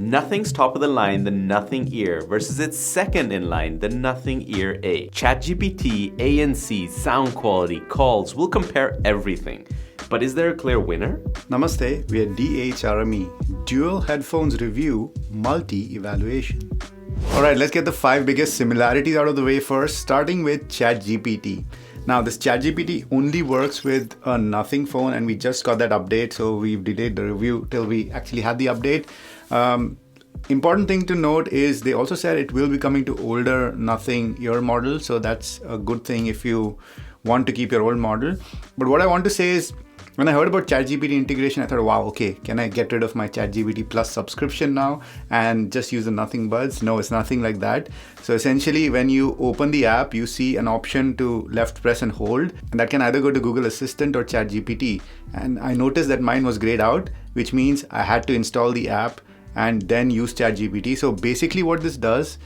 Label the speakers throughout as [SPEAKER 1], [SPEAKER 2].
[SPEAKER 1] Nothing's top of the line, the Nothing Ear, versus its second in line, the Nothing Ear A. ChatGPT, ANC, sound quality, calls, we'll compare everything. But is there a clear winner?
[SPEAKER 2] Namaste, we are DHRME, Dual Headphones Review, Multi-Evaluation. Alright, let's get the 5 biggest similarities out of the way first, starting with ChatGPT. Now, this ChatGPT only works with a Nothing phone, and we just got that update, so we've delayed the review till we actually had the update. Important thing to note is they also said it will be coming to older Nothing Ear model, so that's a good thing if you want to keep your old model. But what I want to say is, when I heard about ChatGPT integration, I thought, wow, okay, can I get rid of my ChatGPT Plus subscription now and just use the Nothing Buds? No, it's nothing like that. So essentially, when you open the app, you see an option to left press and hold, and that can either go to Google Assistant or ChatGPT. And I noticed that mine was grayed out, which means I had to install the app and then use ChatGPT. So basically what this does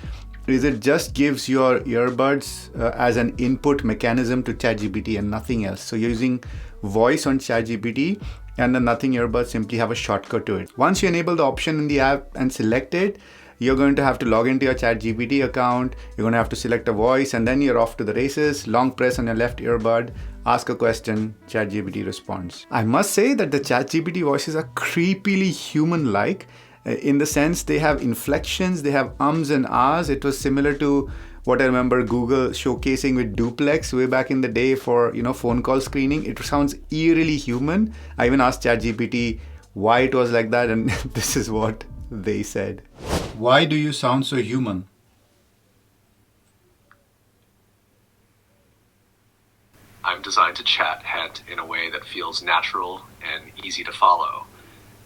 [SPEAKER 2] is it just gives your earbuds as an input mechanism to ChatGPT and nothing else. So you're using voice on ChatGPT, and the Nothing earbuds simply have a shortcut to it. Once you enable the option in the app and select it, you're going to have to log into your ChatGPT account, you're going to have to select a voice, and then you're off to the races. Long press on your left earbud, ask a question, ChatGPT responds. I must say that the ChatGPT voices are creepily human-like, in the sense they have inflections, they have ums and ahs. It was similar to what I remember Google showcasing with Duplex way back in the day for, phone call screening. It sounds eerily human. I even asked ChatGPT why it was like that, and this is what they said. Why do you sound so human?
[SPEAKER 3] I'm designed to chat head in a way that feels natural and easy to follow.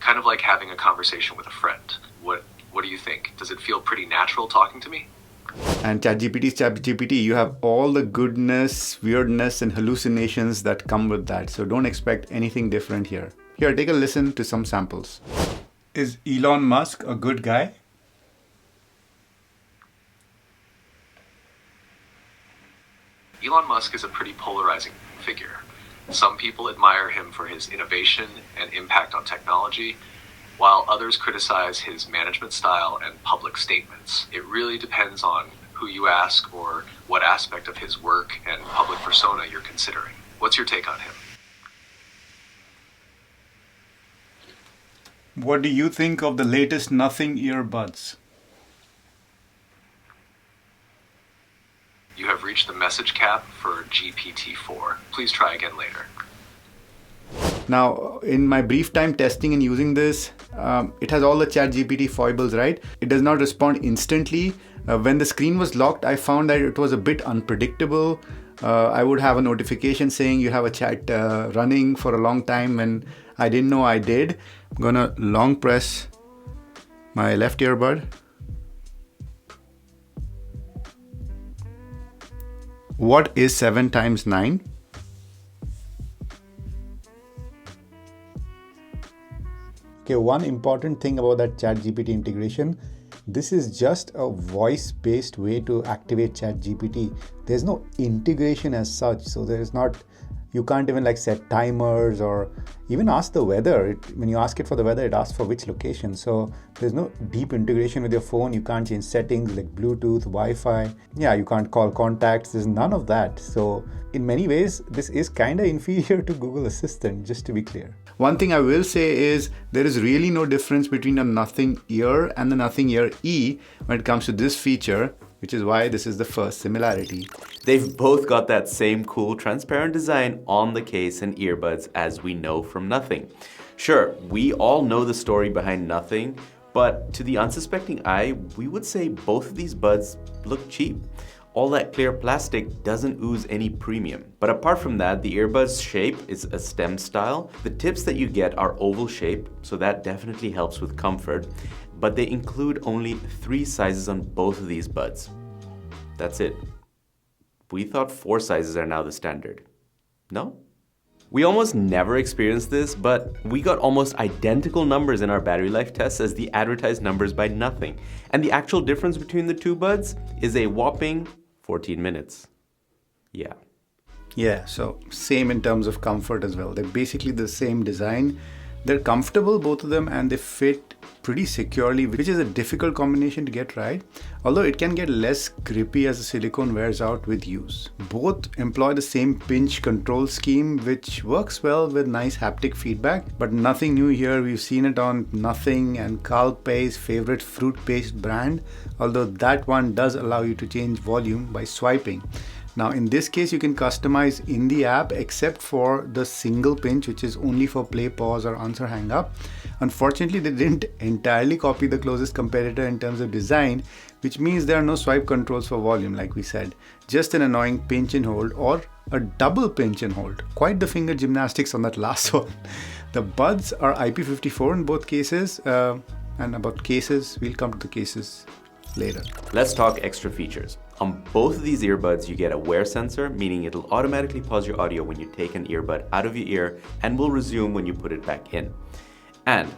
[SPEAKER 3] Kind of like having a conversation with a friend. What do you think? Does it feel pretty natural talking to me?
[SPEAKER 2] And ChatGPT, you have all the goodness, weirdness, and hallucinations that come with that. So don't expect anything different here. Here, take a listen to some samples. Is Elon Musk a good guy?
[SPEAKER 3] Elon Musk is a pretty polarizing figure. Some people admire him for his innovation and impact on technology, while others criticize his management style and public statements. It really depends on who you ask or what aspect of his work and public persona you're considering. What's your take on him?
[SPEAKER 2] What do you think of the latest Nothing earbuds?
[SPEAKER 3] You have reached the message cap for GPT-4. Please try again later.
[SPEAKER 2] Now, in my brief time testing and using this, it has all the ChatGPT foibles, right? It does not respond instantly. When the screen was locked, I found that it was a bit unpredictable. I would have a notification saying you have a chat running for a long time when I didn't know I did. I'm gonna long press my left earbud. What is 7 times 9? Okay, one important thing about that ChatGPT integration, this is just a voice-based way to activate ChatGPT. There's no integration as such, so you can't even set timers or even ask the weather. When you ask it for the weather, it asks for which location. So there's no deep integration with your phone. You can't change settings like Bluetooth, Wi-Fi. Yeah, you can't call contacts. There's none of that. So in many ways, this is kind of inferior to Google Assistant, just to be clear. One thing I will say is there is really no difference between a Nothing Ear and the Nothing Ear E when it comes to this feature, which is why this is the first similarity.
[SPEAKER 1] They've both got that same cool, transparent design on the case and earbuds as we know from Nothing. Sure, we all know the story behind Nothing, but to the unsuspecting eye, we would say both of these buds look cheap. All that clear plastic doesn't ooze any premium. But apart from that, the earbud's shape is a stem style. The tips that you get are oval shape, so that definitely helps with comfort. But they include only 3 sizes on both of these buds. That's it. We thought 4 sizes are now the standard. No? We almost never experienced this, but we got almost identical numbers in our battery life tests as the advertised numbers by Nothing. And the actual difference between the two buds is a whopping 14 minutes.
[SPEAKER 2] Yeah, so same in terms of comfort as well. They're basically the same design. They're comfortable, both of them, and they fit pretty securely, which is a difficult combination to get right, although it can get less grippy as the silicone wears out with use. Both employ the same pinch control scheme, which works well with nice haptic feedback, but nothing new here. We've seen it on Nothing and Carl Pei's favorite fruit paste brand, although that one does allow you to change volume by swiping. Now in this case, you can customize in the app except for the single pinch, which is only for play, pause or answer hang up. Unfortunately, they didn't entirely copy the closest competitor in terms of design, which means there are no swipe controls for volume like we said, just an annoying pinch and hold or a double pinch and hold. Quite the finger gymnastics on that last one. The buds are IP54 in both cases, and about cases, we'll come to the cases later.
[SPEAKER 1] Let's talk extra features. On both of these earbuds, you get a wear sensor, meaning it'll automatically pause your audio when you take an earbud out of your ear and will resume when you put it back in. And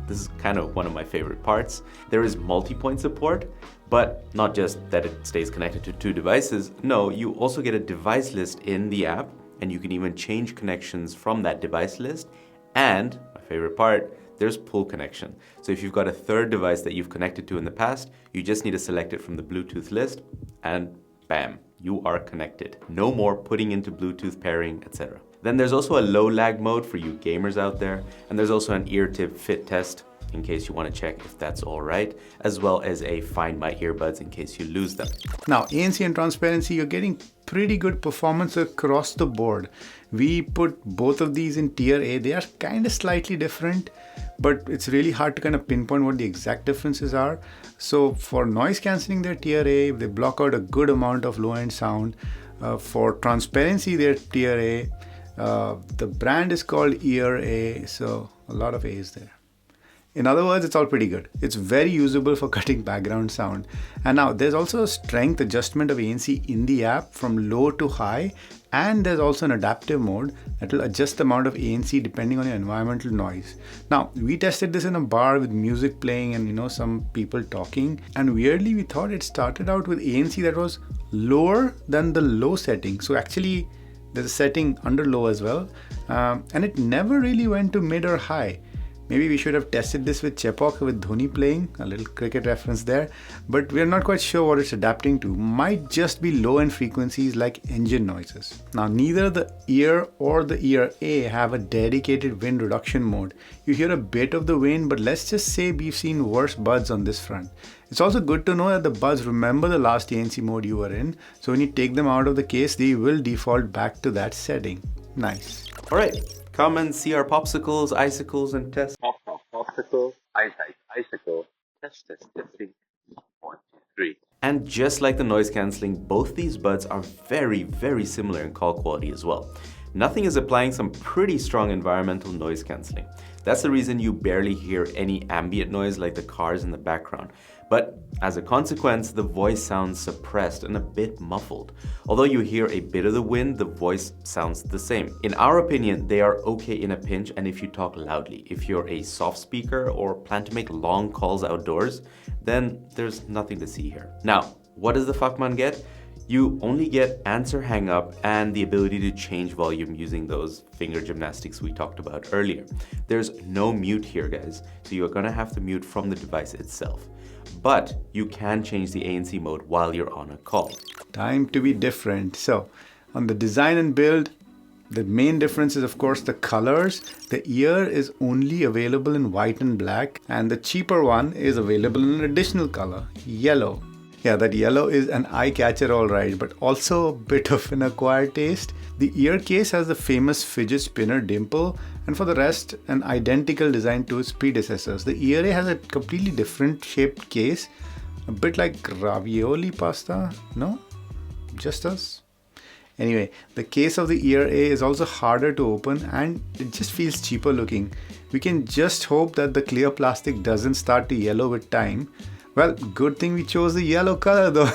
[SPEAKER 1] this is kind of one of my favorite parts, there is multi-point support, but not just that it stays connected to two devices. No, you also get a device list in the app, and you can even change connections from that device list. And my favorite part, there's pull connection. So if you've got a third device that you've connected to in the past, you just need to select it from the Bluetooth list and bam, you are connected. No more putting into Bluetooth pairing, etc. Then there's also a low lag mode for you gamers out there, and there's also an ear tip fit test in case you want to check if that's all right, as well as a find my earbuds in case you lose them.
[SPEAKER 2] Now, ANC and Transparency, you're getting pretty good performance across the board. We put both of these in tier A. They are kind of slightly different, but it's really hard to kind of pinpoint what the exact differences are. So for noise cancelling, they're tier A. They block out a good amount of low-end sound. For transparency, they're tier A. The brand is called Ear A, so a lot of A's there. In other words, it's all pretty good. It's very usable for cutting background sound. And now there's also a strength adjustment of ANC in the app from low to high. And there's also an adaptive mode that will adjust the amount of ANC depending on your environmental noise. Now, we tested this in a bar with music playing and some people talking. And weirdly, we thought it started out with ANC that was lower than the low setting. So actually, there's a setting under low as well. And it never really went to mid or high. Maybe we should have tested this with Chepauk with Dhoni playing, a little cricket reference there, but we're not quite sure what it's adapting to. Might just be low-end frequencies like engine noises. Now, neither the Ear or the Ear A have a dedicated wind reduction mode. You hear a bit of the wind, but let's just say we've seen worse buds on this front. It's also good to know that the buds remember the last ANC mode you were in, so when you take them out of the case, they will default back to that setting. Nice.
[SPEAKER 1] All right. Come and see our popsicles, icicles, and test.
[SPEAKER 3] Popsicle, icicle, testing. 1, 2, 3.
[SPEAKER 1] And just like the noise cancelling, both these buds are very, very similar in call quality as well. Nothing is applying some pretty strong environmental noise cancelling. That's the reason you barely hear any ambient noise like the cars in the background. But as a consequence, the voice sounds suppressed and a bit muffled. Although you hear a bit of the wind, the voice sounds the same. In our opinion, they are okay in a pinch and if you talk loudly. If you're a soft speaker or plan to make long calls outdoors, then there's nothing to see here. Now, what does the Fuckman get? You only get answer hang up and the ability to change volume using those finger gymnastics we talked about earlier. There's no mute here, guys, so you're gonna have to mute from the device itself. But you can change the ANC mode while you're on a call.
[SPEAKER 2] Time to be different. So on the design and build, the main difference is of course the colors. The Ear is only available in white and black, and the cheaper one is available in an additional color, yellow. Yeah, that yellow is an eye catcher all right, but also a bit of an acquired taste. The ear case has the famous fidget spinner dimple, and for the rest, an identical design to its predecessors. The Ear A has a completely different shaped case, a bit like ravioli pasta, no? Just us? Anyway, the case of the Ear A is also harder to open and it just feels cheaper looking. We can just hope that the clear plastic doesn't start to yellow with time. Well, good thing we chose the yellow color though.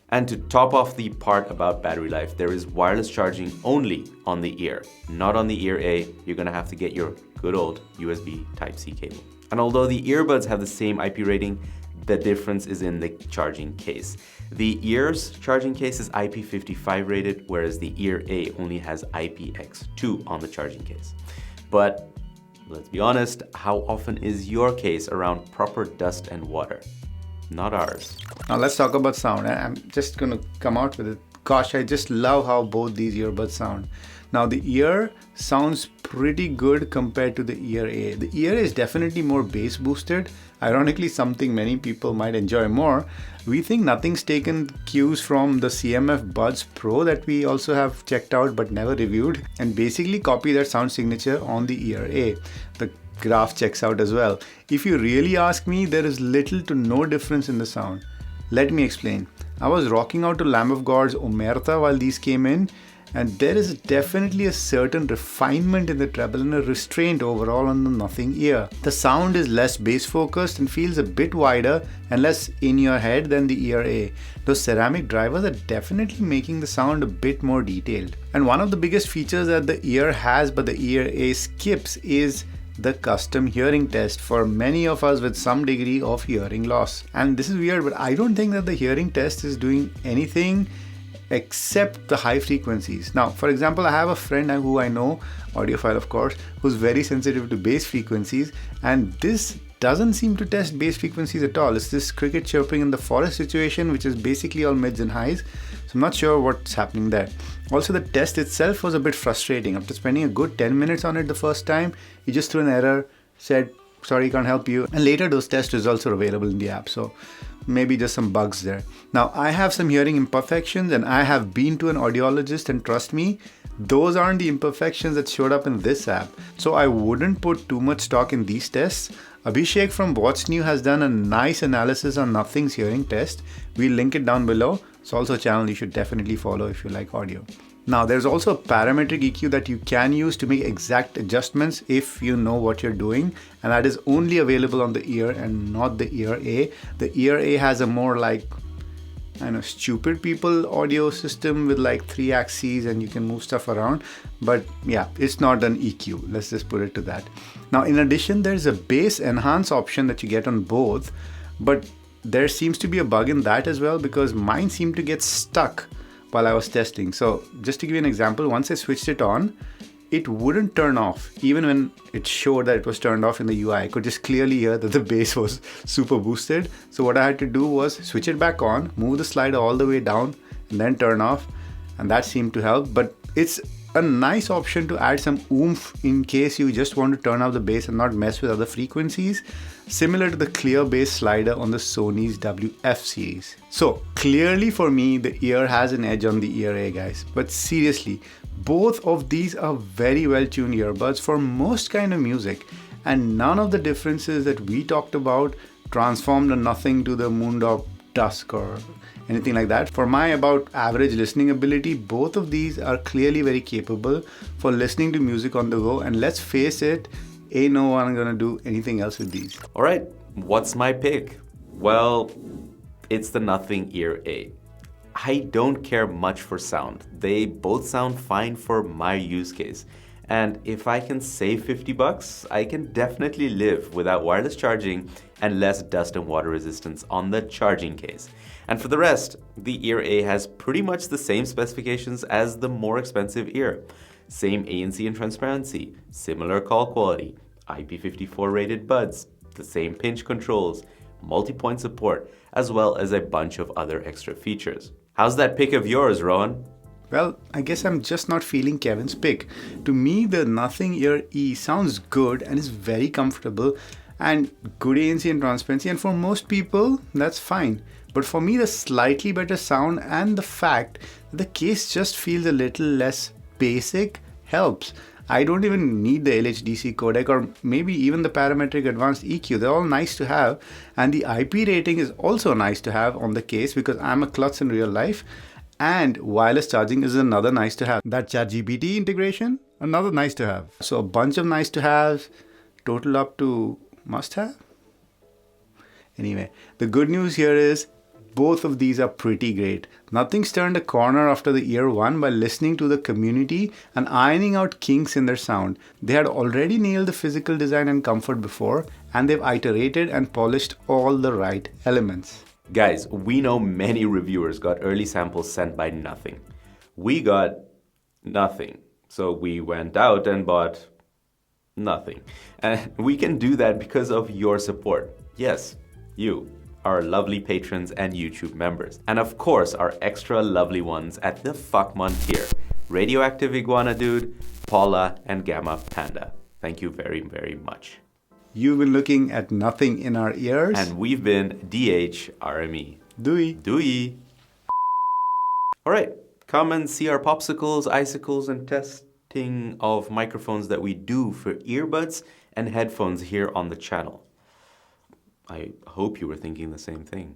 [SPEAKER 1] And to top off the part about battery life, there is wireless charging only on the Ear, not on the Ear A. You're gonna have to get your good old USB Type-C cable. And although the earbuds have the same IP rating, the difference is in the charging case. The Ear's charging case is IP55 rated, whereas the Ear A only has IPX2 on the charging case. But Let's be honest, how often is your case around proper dust and water? Not ours.
[SPEAKER 2] Now let's talk about sound. I'm just gonna come out with it. Gosh, I just love how both these earbuds sound. Now the ear sounds pretty good compared to the ear A. The ear is definitely more bass boosted. Ironically, something many people might enjoy more. We think nothing's taken cues from the CMF Buds Pro that we also have checked out but never reviewed, and basically copy that sound signature on the ear A. The graph checks out as well. If you really ask me, there is little to no difference in the sound. Let me explain. I was rocking out to Lamb of God's Omerta while these came in, and there is definitely a certain refinement in the treble and a restraint overall on the Nothing ear. The sound is less bass focused and feels a bit wider and less in your head than the ear A. Those ceramic drivers are definitely making the sound a bit more detailed. And one of the biggest features that the ear has but the ear A skips is the custom hearing test for many of us with some degree of hearing loss. And this is weird, but I don't think that the hearing test is doing anything except the high frequencies. Now, for example, I have a friend who I know, audiophile of course, who's very sensitive to bass frequencies, and this doesn't seem to test bass frequencies at all. It's this cricket chirping in the forest situation, which is basically all mids and highs. So I'm not sure what's happening there. Also, the test itself was a bit frustrating. After spending a good 10 minutes on it the first time, he just threw an error, said, sorry, can't help you. And later those test results are available in the app. So maybe just some bugs there. Now, I have some hearing imperfections and I have been to an audiologist, and trust me, those aren't the imperfections that showed up in this app. So I wouldn't put too much stock in these tests. Abhishek from What's New has done a nice analysis on Nothing's hearing test. We'll link it down below. It's also a channel you should definitely follow if you like audio. Now, there's also a parametric EQ that you can use to make exact adjustments if you know what you're doing, and that is only available on the ear and not the ear A. The ear A has a more like, I know, stupid people audio system with like 3 axes and you can move stuff around. But yeah, it's not an EQ. Let's just put it to that. Now, in addition, there's a bass enhance option that you get on both, but there seems to be a bug in that as well because mine seemed to get stuck while I was testing. So just to give you an example, once I switched it on, it wouldn't turn off. Even when it showed that it was turned off in the UI, I could just clearly hear that the bass was super boosted. So what I had to do was switch it back on, move the slider all the way down, and then turn off. And that seemed to help. But it's a nice option to add some oomph in case you just want to turn off the bass and not mess with other frequencies, similar to the clear bass slider on the Sony's WF series. So clearly for me, the ear has an edge on the ear A, guys. But seriously, both of these are very well tuned earbuds for most kind of music, and none of the differences that we talked about transformed the Nothing to the Moondog Dusk or anything like that. For my about average listening ability, both of these are clearly very capable for listening to music on the go, and let's face it, ain't no one gonna do anything else with these.
[SPEAKER 1] All right, what's my pick? Well, it's the Nothing Ear A. I don't care much for sound. They both sound fine for my use case. And if I can save $50, I can definitely live without wireless charging and less dust and water resistance on the charging case. And for the rest, the Ear A has pretty much the same specifications as the more expensive ear. Same ANC and transparency, similar call quality, IP54 rated buds, the same pinch controls, multi-point support, as well as a bunch of other extra features. How's that pick of yours, Rohan?
[SPEAKER 2] Well, I guess I'm just not feeling Kevin's pick. To me, the Nothing Ear E sounds good and is very comfortable and good ANC and transparency, and for most people, that's fine. But for me, the slightly better sound and the fact that the case just feels a little less basic helps. I don't even need the LHDC codec or maybe even the parametric advanced EQ. They're all nice to have. And the IP rating is also nice to have on the case because I'm a klutz in real life. And wireless charging is another nice to have. That ChatGPT integration, another nice to have. So a bunch of nice to haves, total up to must have. Anyway, the good news here is both of these are pretty great. Nothing's turned a corner after the Ear 1 by listening to the community and ironing out kinks in their sound. They had already nailed the physical design and comfort before, and they've iterated and polished all the right elements.
[SPEAKER 1] Guys, we know many reviewers got early samples sent by Nothing. We got nothing. So we went out and bought Nothing. And we can do that because of your support. Yes, you, our lovely patrons and YouTube members. And of course, our extra lovely ones at the Fuckmonth tier. Radioactive Iguana Dude, Paula, and Gamma Panda. Thank you very, very much.
[SPEAKER 2] You've been looking at nothing in our ears.
[SPEAKER 1] And we've been DHRME.
[SPEAKER 2] Dewey.
[SPEAKER 1] Dewey. All right, come and see our popsicles, icicles, and testing of microphones that we do for earbuds and headphones here on the channel. I hope you were thinking the same thing.